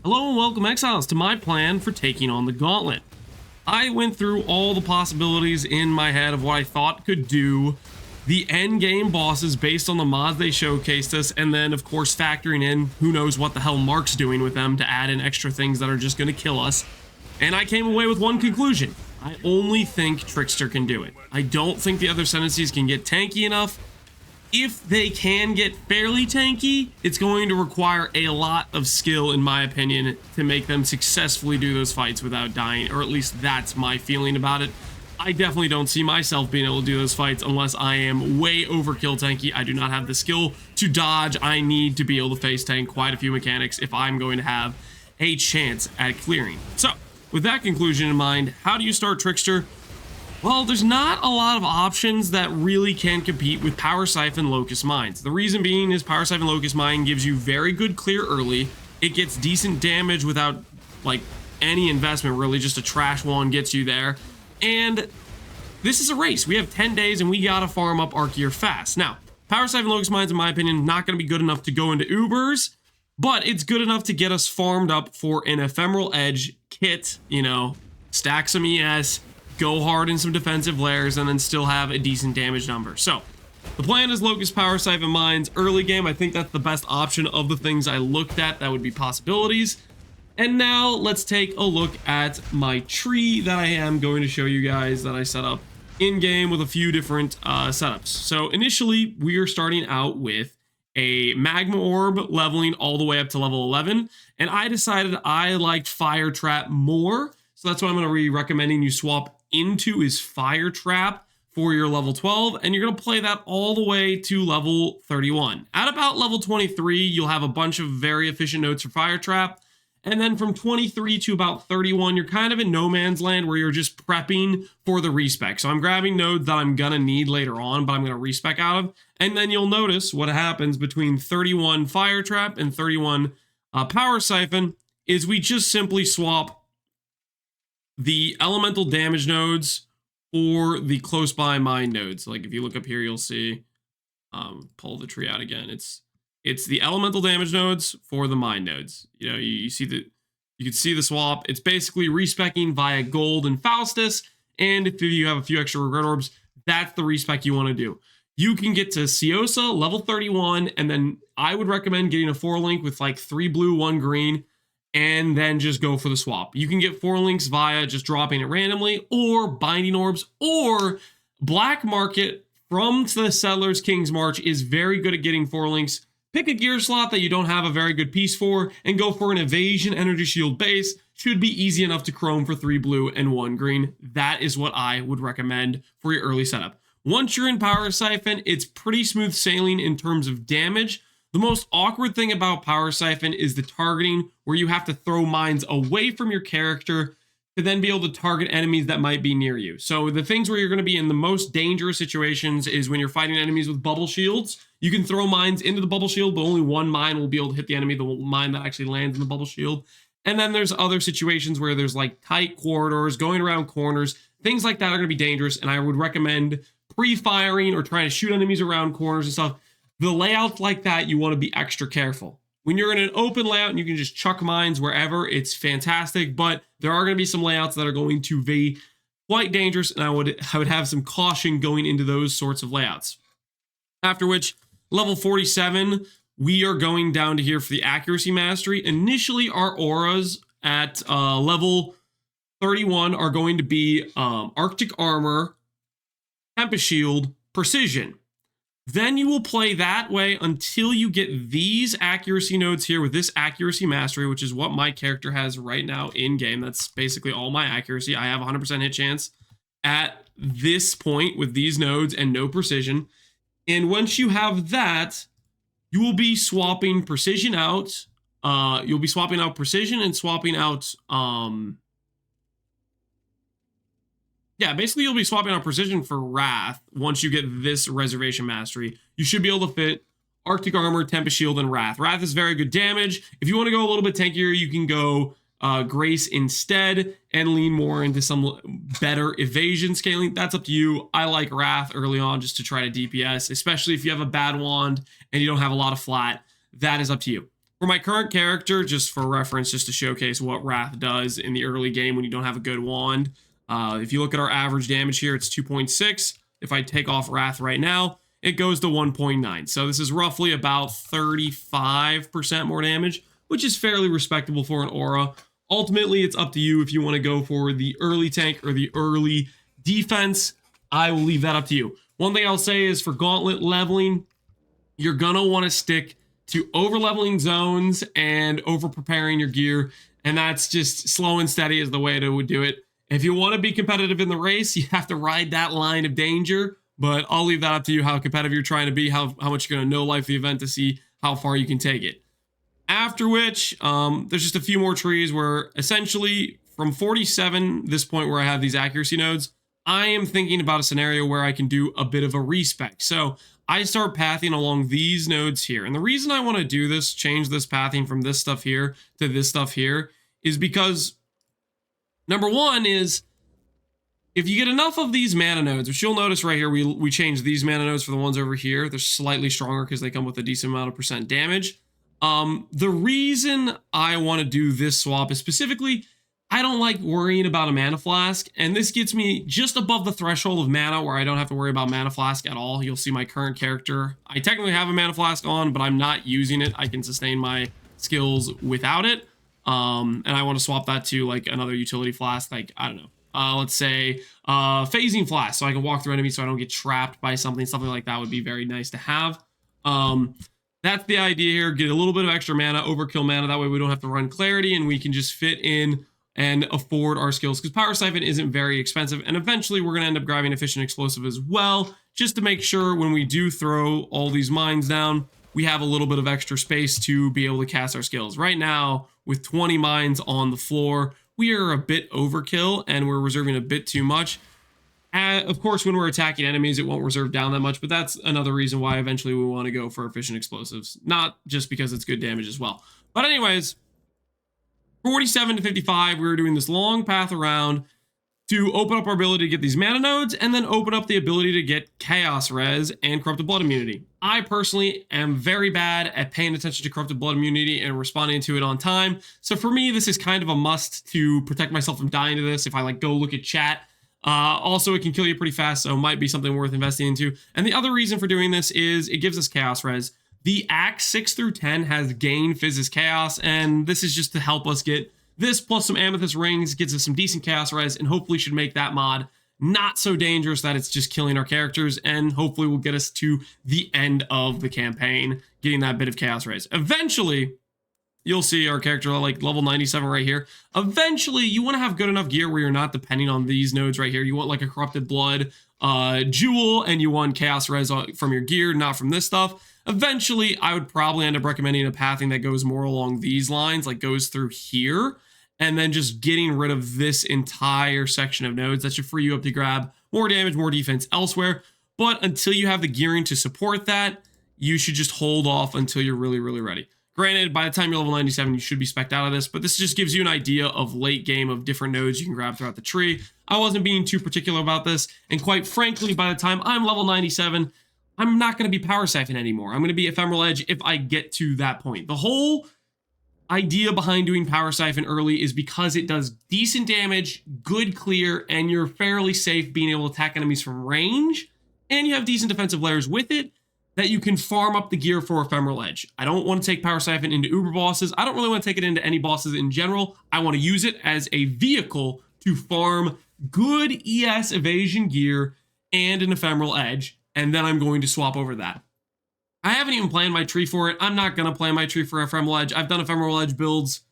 Hello and welcome, Exiles, to my plan for taking on the Gauntlet. I went through all the possibilities in my head of what I thought could do the endgame bosses based on the mods they showcased us, and then of course factoring in who knows what the hell Mark's doing with them to add in extra things that are just going to kill us. And I came away with one conclusion. I only think Trickster can do it. I don't think the other ascendancies can get tanky enough. If they can get fairly tanky, it's going to require a lot of skill, in my opinion, to make them successfully do those fights without dying, or at least that's my feeling about it. I definitely don't see myself being able to do those fights unless I am way overkill tanky. I do not have the skill to dodge. I need to be able to face tank quite a few mechanics if I'm going to have a chance at clearing. So, with that conclusion in mind, how do you start Trickster? Well, there's not a lot of options that really can compete with Power Siphon Locust Mines. The reason being is Power Siphon Locust Mine gives you very good clear early. It gets decent damage without like any investment, really. Just a trash one gets you there. And this is a race. We have 10 days and we gotta farm up Arcegear fast. Now, Power Siphon Locust Mines, in my opinion, not gonna be good enough to go into Ubers, but it's good enough to get us farmed up for an Ephemeral Edge kit, you know, stack some ES, go hard in some defensive layers, and then still have a decent damage number. So the plan is Locust, Power Siphon Mines early game. I think that's the best option of the things I looked at that would be possibilities. And now let's take a look at my tree that I am going to show you guys that I set up in game with a few different setups. So initially we are starting out with a magma orb leveling all the way up to level 11, and I decided I liked Fire Trap more, so that's what I'm going to be recommending you swap into is Fire Trap for your level 12, and you're going to play that all the way to level 31. At about level 23, you'll have a bunch of very efficient nodes for Fire Trap, and then from 23 to about 31, you're kind of in no man's land where you're just prepping for the respec. So I'm grabbing nodes that I'm going to need later on, but I'm going to respec out of, and then you'll notice what happens between 31 Fire Trap and 31 Power Siphon is we just simply swap the elemental damage nodes for the close by mine nodes. Like if you look up here, you'll see, pull the tree out again. It's the elemental damage nodes for the mine nodes. You know, you can see the swap. It's basically respecking via gold and Faustus. And if you have a few extra regret orbs, that's the respec you want to do. You can get to Ciosa level 31, and then I would recommend getting a 4-link with like 3 blue, 1 green, and then just go for the swap. You can get 4 links via just dropping it randomly, or binding orbs, or black market from the Settlers King's March is very good at getting 4 links. Pick a gear slot that you don't have a very good piece for, and go for an evasion energy shield base. Should be easy enough to chrome for 3 blue and 1 green. That is what I would recommend for your early setup. Once you're in Power Siphon, it's pretty smooth sailing in terms of damage. The most awkward thing about Power Siphon is the targeting, where you have to throw mines away from your character to then be able to target enemies that might be near you. So the things where you're going to be in the most dangerous situations is when you're fighting enemies with bubble shields. You can throw mines into the bubble shield, but only one mine will be able to hit the enemy, the mine that actually lands in the bubble shield. And then there's other situations where there's like tight corridors, going around corners. Things like that are going to be dangerous, and I would recommend pre-firing or trying to shoot enemies around corners and stuff. The layouts like that, you want to be extra careful. When you're in an open layout and you can just chuck mines wherever, it's fantastic, but there are going to be some layouts that are going to be quite dangerous, and I would have some caution going into those sorts of layouts. After which, level 47, we are going down to here for the accuracy mastery. Initially, our auras at level 31 are going to be Arctic Armor, Tempest Shield, Precision. Then you will play that way until you get these accuracy nodes here with this accuracy mastery, which is what my character has right now in game. That's basically all my accuracy. I have 100% hit chance at this point with these nodes and no precision. And once you have that, you will be swapping precision out. You'll be swapping out precision and swapping out yeah, basically you'll be swapping out precision for Wrath once you get this reservation mastery. You should be able to fit Arctic Armor, Tempest Shield, and Wrath. Wrath is very good damage. If you want to go a little bit tankier, you can go Grace instead and lean more into some better evasion scaling. That's up to you. I like Wrath early on just to try to DPS, especially if you have a bad wand and you don't have a lot of flat. That is up to you. For my current character, just for reference, just to showcase what Wrath does in the early game when you don't have a good wand. If you look at our average damage here, it's 2.6. If I take off Wrath right now, it goes to 1.9. So this is roughly about 35% more damage, which is fairly respectable for an aura. Ultimately, it's up to you if you want to go for the early tank or the early defense. I will leave that up to you. One thing I'll say is for Gauntlet leveling, you're going to want to stick to over-leveling zones and over-preparing your gear, and that's just slow and steady is the way to do it. If you want to be competitive in the race, you have to ride that line of danger, but I'll leave that up to you how competitive you're trying to be, how much you're going to know life the event to see how far you can take it. After which, there's just a few more trees where essentially from 47, this point where I have these accuracy nodes, I am thinking about a scenario where I can do a bit of a respec. So I start pathing along these nodes here. And the reason I want to do this, change this pathing from this stuff here to this stuff here, is because number one is if you get enough of these mana nodes, which you'll notice right here, we changed these mana nodes for the ones over here. They're slightly stronger because they come with a decent amount of percent damage. The reason I want to do this swap is specifically, I don't like worrying about a mana flask, and this gets me just above the threshold of mana where I don't have to worry about mana flask at all. You'll see my current character. I technically have a mana flask on, but I'm not using it. I can sustain my skills without it. And I want to swap that to like another utility flask, like, I don't know. Let's say phasing flask, so I can walk through enemies so I don't get trapped by something. Something like that would be very nice to have. That's the idea here. Get a little bit of extra mana, overkill mana. That way we don't have to run clarity and we can just fit in and afford our skills, because Power Siphon isn't very expensive, and eventually we're going to end up grabbing Efficient Explosive as well, just to make sure when we do throw all these mines down, we have a little bit of extra space to be able to cast our skills. Right now, with 20 mines on the floor, we are a bit overkill, and we're reserving a bit too much. Of course, when we're attacking enemies, it won't reserve down that much, but that's another reason why eventually we want to go for Efficient Explosives, not just because it's good damage as well. But anyways, 47 to 55, we were doing this long path around to open up our ability to get these mana nodes and then open up the ability to get Chaos Res and Corrupted Blood immunity. I personally am very bad at paying attention to Corrupted Blood immunity and responding to it on time. So for me, this is kind of a must to protect myself from dying to this if I like go look at chat. Also, it can kill you pretty fast, so it might be something worth investing into. And the other reason for doing this is it gives us Chaos Res. The Acts 6 through 10 has Gain Physis Chaos, and this is just to help us get this plus some Amethyst Rings, gets us some decent Chaos Res, and hopefully should make that mod not so dangerous that it's just killing our characters, and hopefully will get us to the end of the campaign, getting that bit of Chaos Res. Eventually, you'll see our character like level 97 right here. Eventually, you want to have good enough gear where you're not depending on these nodes right here. You want like a Corrupted Blood jewel, and you want Chaos Res from your gear, not from this stuff. Eventually, I would probably end up recommending a pathing that goes more along these lines, like goes through here, and then just getting rid of this entire section of nodes. That should free you up to grab more damage, more defense elsewhere. But until you have the gearing to support that, you should just hold off until you're really, really ready. Granted, by the time you're level 97, you should be spec'd out of this, but this just gives you an idea of late game of different nodes you can grab throughout the tree. I wasn't being too particular about this, and quite frankly, by the time I'm level 97, I'm not going to be Power Siphon anymore. I'm going to be Ephemeral Edge if I get to that point. The whole idea behind doing Power Siphon early is because it does decent damage, good clear, and you're fairly safe being able to attack enemies from range, and you have decent defensive layers with it that you can farm up the gear for Ephemeral Edge. I don't want to take Power Siphon into Uber bosses. I don't really want to take it into any bosses in general. I want to use it as a vehicle to farm good ES evasion gear and an Ephemeral Edge, and then I'm going to swap over that. I haven't even planned my tree for it. I'm not going to plan my tree for Ephemeral Edge. I've done Ephemeral Edge builds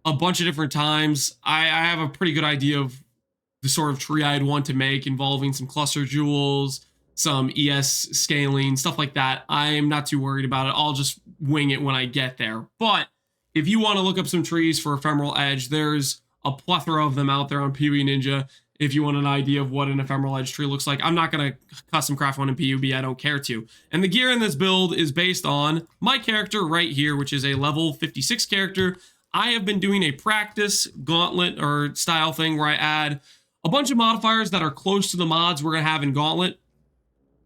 a bunch of different times. I have a pretty good idea of the sort of tree I'd want to make, involving some cluster jewels, some ES scaling, stuff like that. I'm not too worried about it. I'll just wing it when I get there. But if you want to look up some trees for Ephemeral Edge, there's a plethora of them out there on PUB Ninja. If you want an idea of what an Ephemeral Edge tree looks like, I'm not going to custom craft one in PUB. I don't care to. And the gear in this build is based on my character right here, which is a level 56 character. I have been doing a practice Gauntlet or style thing where I add a bunch of modifiers that are close to the mods we're going to have in Gauntlet.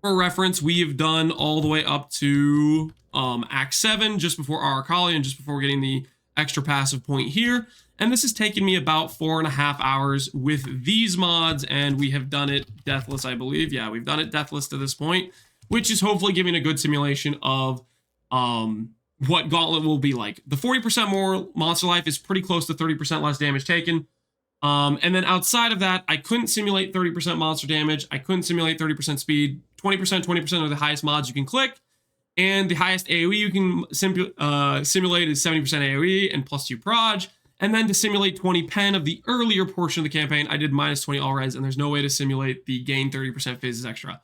For reference, we have done all the way up to Act 7, just before Arakalia and just before getting the extra passive point here. And this has taken me about 4.5 hours with these mods, and we have done it deathless, I believe. Yeah, we've done it deathless to this point, which is hopefully giving a good simulation of what Gauntlet will be like. The 40% more monster life is pretty close to 30% less damage taken. And then outside of that, I couldn't simulate 30% monster damage. I couldn't simulate 30% speed. 20% are the highest mods you can click. And the highest AoE you can simulate is 70% AoE and +2 proj. And then to simulate 20 pen of the earlier portion of the campaign, I did -20 all res, and there's no way to simulate the gain 30% phases extra.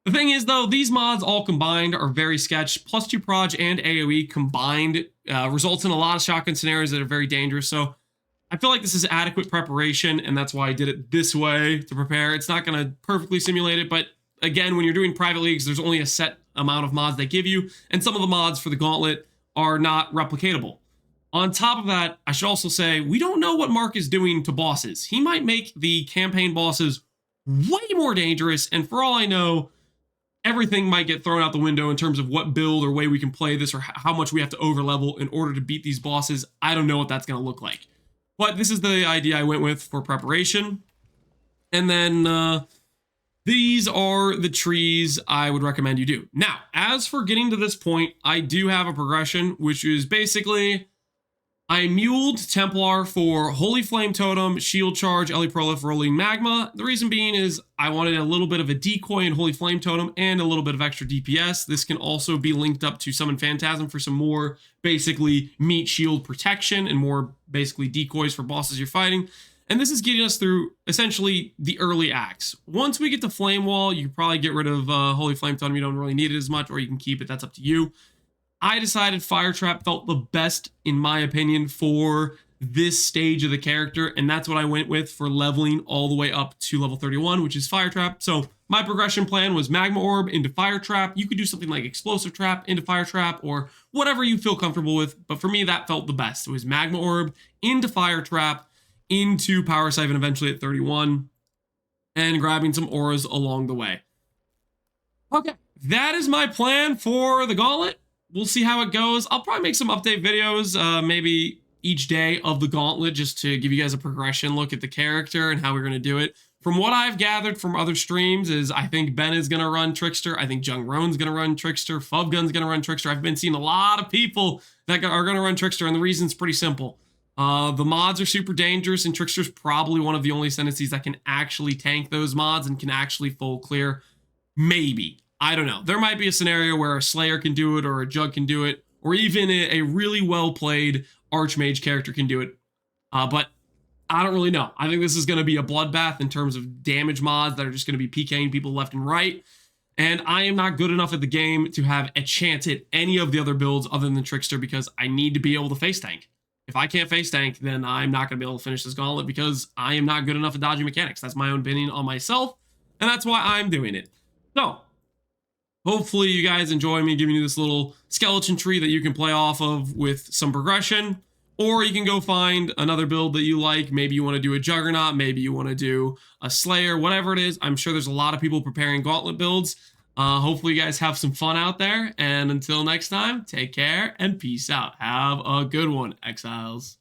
The thing is, though, these mods all combined are very sketch. +2 proj and AoE combined results in a lot of shotgun scenarios that are very dangerous. So I feel like this is adequate preparation, and that's why I did it this way to prepare. It's not going to perfectly simulate it, but again, when you're doing private leagues, there's only a set amount of mods they give you, and some of the mods for the Gauntlet are not replicatable. On top of that, I should also say, we don't know what Mark is doing to bosses. He might make the campaign bosses way more dangerous, and for all I know, everything might get thrown out the window in terms of what build or way we can play this or how much we have to overlevel in order to beat these bosses. I don't know what that's going to look like. But this is the idea I went with for preparation. And then these are the trees I would recommend you do. Now, as for getting to this point, I do have a progression, which is basically I muled Templar for Holy Flame Totem, Shield Charge, Ellie Prolif, Rolling Magma. The reason being is I wanted a little bit of a decoy in Holy Flame Totem and a little bit of extra DPS. This can also be linked up to Summon Phantasm for some more basically meat shield protection and more basically decoys for bosses you're fighting. And this is getting us through essentially the early acts. Once we get to Flame Wall, you can probably get rid of Holy Flame Totem. You don't really need it as much, or you can keep it. That's up to you. I decided Fire Trap felt the best, in my opinion, for this stage of the character, and that's what I went with for leveling all the way up to level 31, which is Fire Trap. So my progression plan was Magma Orb into Fire Trap. You could do something like Explosive Trap into Fire Trap, or whatever you feel comfortable with, but for me, that felt the best. It was Magma Orb into Fire Trap, into Power Siphon eventually at 31, and grabbing some auras along the way. Okay, that is my plan for the Gauntlet. We'll see how it goes. I'll probably make some update videos, maybe each day of the Gauntlet, just to give you guys a progression look at the character and how we're going to do it. From what I've gathered from other streams is I think Ben is going to run Trickster. I think Jung Roan's going to run Trickster. Fubgun's going to run Trickster. I've been seeing a lot of people that are going to run Trickster, and the reason's pretty simple. The mods are super dangerous, and Trickster's probably one of the only ascendancies that can actually tank those mods and can actually full clear. Maybe. I don't know. There might be a scenario where a Slayer can do it, or a Jug can do it, or even a really well-played Archmage character can do it. But I don't really know. I think this is going to be a bloodbath in terms of damage mods that are just going to be PKing people left and right. And I am not good enough at the game to have a chance at any of the other builds other than Trickster, because I need to be able to face tank. If I can't face tank, then I'm not going to be able to finish this Gauntlet, because I am not good enough at dodging mechanics. That's my own opinion on myself, and that's why I'm doing it. So hopefully you guys enjoy me giving you this little skeleton tree that you can play off of with some progression, or you can go find another build that you like. Maybe you want to do a Juggernaut, maybe you want to do a Slayer, whatever it is. I'm sure there's a lot of people preparing Gauntlet builds. Hopefully you guys have some fun out there, and until next time, take care and peace out. Have a good one, Exiles.